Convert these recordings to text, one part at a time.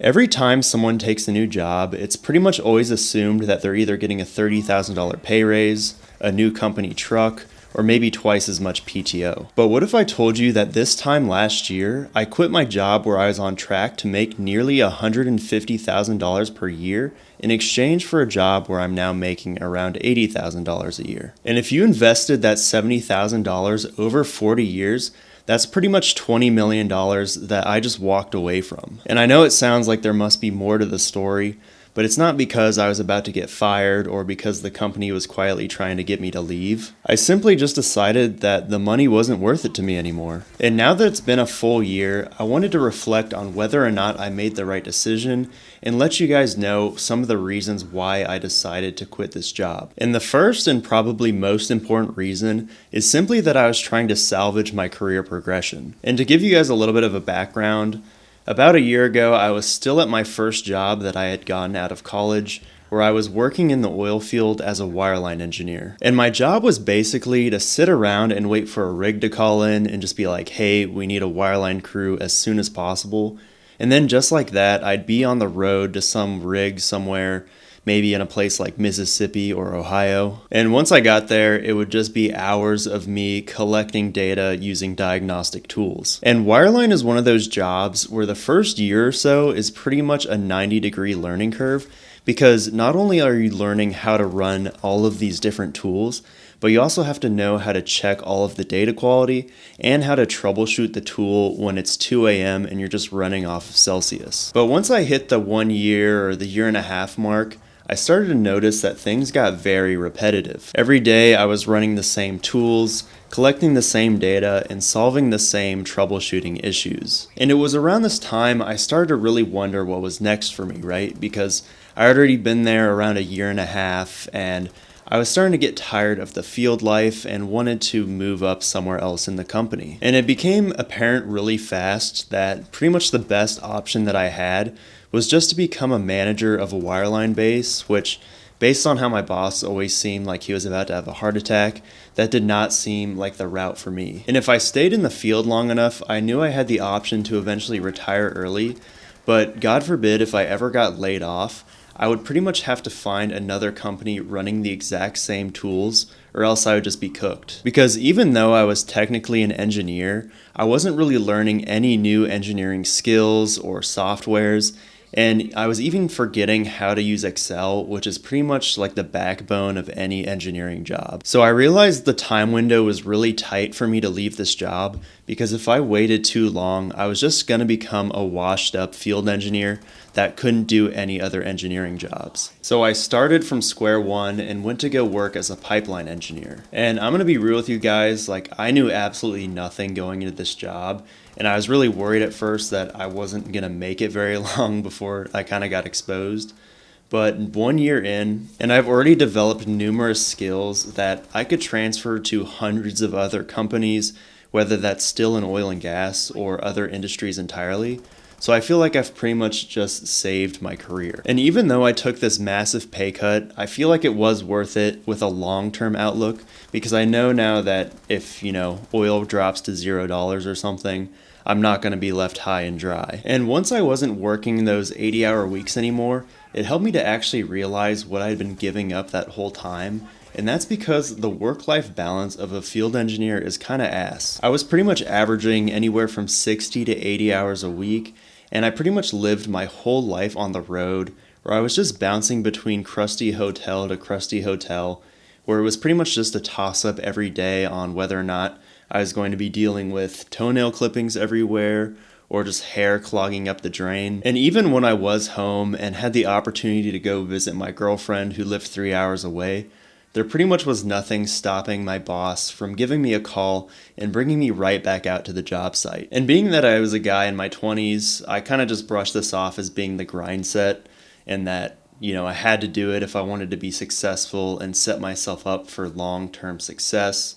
Every time someone takes a new job, it's pretty much always assumed that they're either getting a $30,000 pay raise, a new company truck, or maybe twice as much PTO. But what if I told you that this time last year, I quit my job where I was on track to make nearly $150,000 per year in exchange for a job where I'm now making around $80,000 a year? And if you invested that $70,000 over 40 years, that's pretty much $20 million that I just walked away from. And I know it sounds like there must be more to the story, but it's not because I was about to get fired or because the company was quietly trying to get me to leave. I simply just decided that the money wasn't worth it to me anymore. And now that it's been a full year, I wanted to reflect on whether or not I made the right decision and let you guys know some of the reasons why I decided to quit this job. And the first and probably most important reason is simply that I was trying to salvage my career progression. And to give you guys a little bit of a background, about a year ago, I was still at my first job that I had gotten out of college, where I was working in the oil field as a wireline engineer. And my job was basically to sit around and wait for a rig to call in and just be like, hey, we need a wireline crew as soon as possible. And then just like that, I'd be on the road to some rig somewhere, maybe in a place like Mississippi or Ohio. And once I got there, it would just be hours of me collecting data using diagnostic tools. And wireline is one of those jobs where the first year or so is pretty much a 90-degree learning curve, because not only are you learning how to run all of these different tools, but you also have to know how to check all of the data quality and how to troubleshoot the tool when it's 2 a.m. and you're just running off of Celsius. But once I hit the 1 year or the year and a half mark, I started to notice that things got very repetitive. Every day I was running the same tools, collecting the same data, and solving the same troubleshooting issues. And it was around this time I started to really wonder what was next for me, right? Because I had already been there around a year and a half, and I was starting to get tired of the field life and wanted to move up somewhere else in the company. And it became apparent really fast that pretty much the best option that I had was just to become a manager of a wireline base, which, based on how my boss always seemed like he was about to have a heart attack, that did not seem like the route for me. And if I stayed in the field long enough, I knew I had the option to eventually retire early, but God forbid if I ever got laid off, I would pretty much have to find another company running the exact same tools, or else I would just be cooked. Because even though I was technically an engineer, I wasn't really learning any new engineering skills or softwares, and I was even forgetting how to use Excel, which is pretty much like the backbone of any engineering job. So I realized the time window was really tight for me to leave this job, because if I waited too long, I was just going to become a washed up field engineer that couldn't do any other engineering jobs. So I started from square one and went to go work as a pipeline engineer. And I'm going to be real with you guys, like I knew absolutely nothing going into this job. And I was really worried at first that I wasn't going to make it very long before I kind of got exposed. But 1 year in, and I've already developed numerous skills that I could transfer to hundreds of other companies, whether that's still in oil and gas or other industries entirely. So I feel like I've pretty much just saved my career. And even though I took this massive pay cut, I feel like it was worth it with a long-term outlook, because I know now that if, oil drops to $0 or something, I'm not going to be left high and dry. And once I wasn't working those 80-hour weeks anymore, it helped me to actually realize what I'd been giving up that whole time. And that's because the work-life balance of a field engineer is kind of ass. I was pretty much averaging anywhere from 60 to 80 hours a week, and I pretty much lived my whole life on the road, where I was just bouncing between crusty hotel to crusty hotel, where it was pretty much just a toss-up every day on whether or not I was going to be dealing with toenail clippings everywhere or just hair clogging up the drain. And even when I was home and had the opportunity to go visit my girlfriend who lived 3 hours away, there pretty much was nothing stopping my boss from giving me a call and bringing me right back out to the job site. And being that I was a guy in my 20s, I kind of just brushed this off as being the grind set, and that, I had to do it if I wanted to be successful and set myself up for long-term success.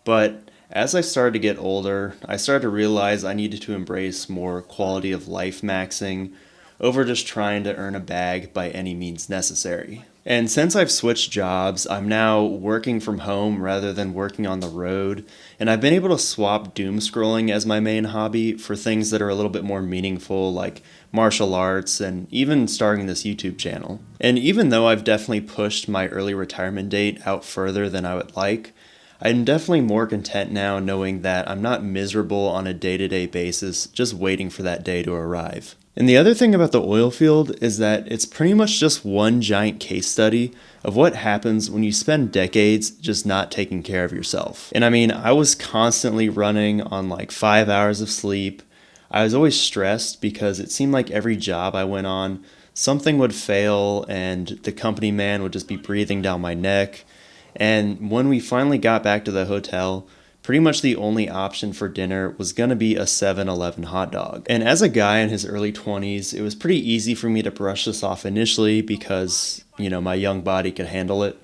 But as I started to get older, I started to realize I needed to embrace more quality of life maxing over just trying to earn a bag by any means necessary. And since I've switched jobs, I'm now working from home rather than working on the road, and I've been able to swap doom scrolling as my main hobby for things that are a little bit more meaningful, like martial arts and even starting this YouTube channel. And even though I've definitely pushed my early retirement date out further than I would like, I'm definitely more content now knowing that I'm not miserable on a day-to-day basis just waiting for that day to arrive. And the other thing about the oil field is that it's pretty much just one giant case study of what happens when you spend decades just not taking care of yourself. And I mean, I was constantly running on like 5 hours of sleep. I was always stressed because it seemed like every job I went on, something would fail and the company man would just be breathing down my neck. And when we finally got back to the hotel, pretty much the only option for dinner was going to be a 7-Eleven hot dog. And as a guy in his early 20s, it was pretty easy for me to brush this off initially because, my young body could handle it.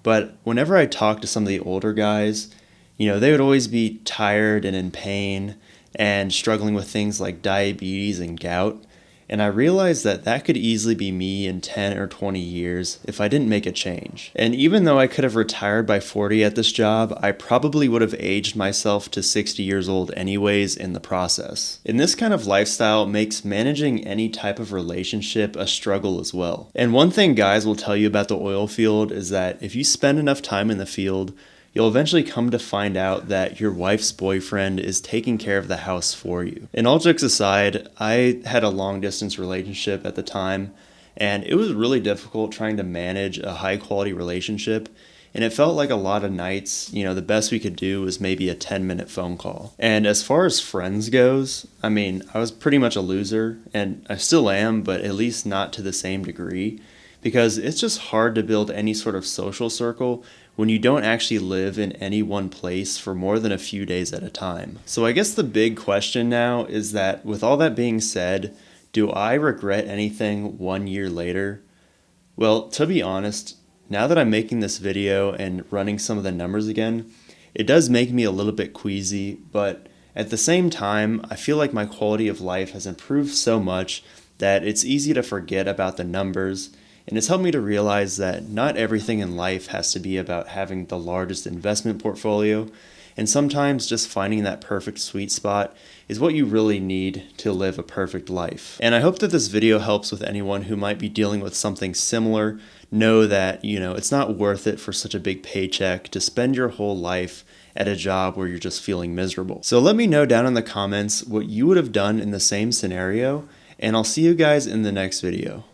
But whenever I talked to some of the older guys, they would always be tired and in pain and struggling with things like diabetes and gout. And I realized that that could easily be me in 10 or 20 years if I didn't make a change. And even though I could have retired by 40 at this job, I probably would have aged myself to 60 years old anyways in the process. And this kind of lifestyle makes managing any type of relationship a struggle as well. And one thing guys will tell you about the oil field is that if you spend enough time in the field, you'll eventually come to find out that your wife's boyfriend is taking care of the house for you. And all jokes aside, I had a long distance relationship at the time, and it was really difficult trying to manage a high quality relationship. And it felt like a lot of nights, the best we could do was maybe a 10-minute phone call. And as far as friends goes, I was pretty much a loser, and I still am, but at least not to the same degree, because it's just hard to build any sort of social circle when you don't actually live in any one place for more than a few days at a time. So I guess the big question now is that with all that being said, do I regret anything 1 year later? Well, to be honest, now that I'm making this video and running some of the numbers again, it does make me a little bit queasy, but at the same time, I feel like my quality of life has improved so much that it's easy to forget about the numbers. And it's helped me to realize that not everything in life has to be about having the largest investment portfolio, and sometimes just finding that perfect sweet spot is what you really need to live a perfect life. And I hope that this video helps with anyone who might be dealing with something similar. Know that, it's not worth it for such a big paycheck to spend your whole life at a job where you're just feeling miserable. So let me know down in the comments what you would have done in the same scenario, and I'll see you guys in the next video.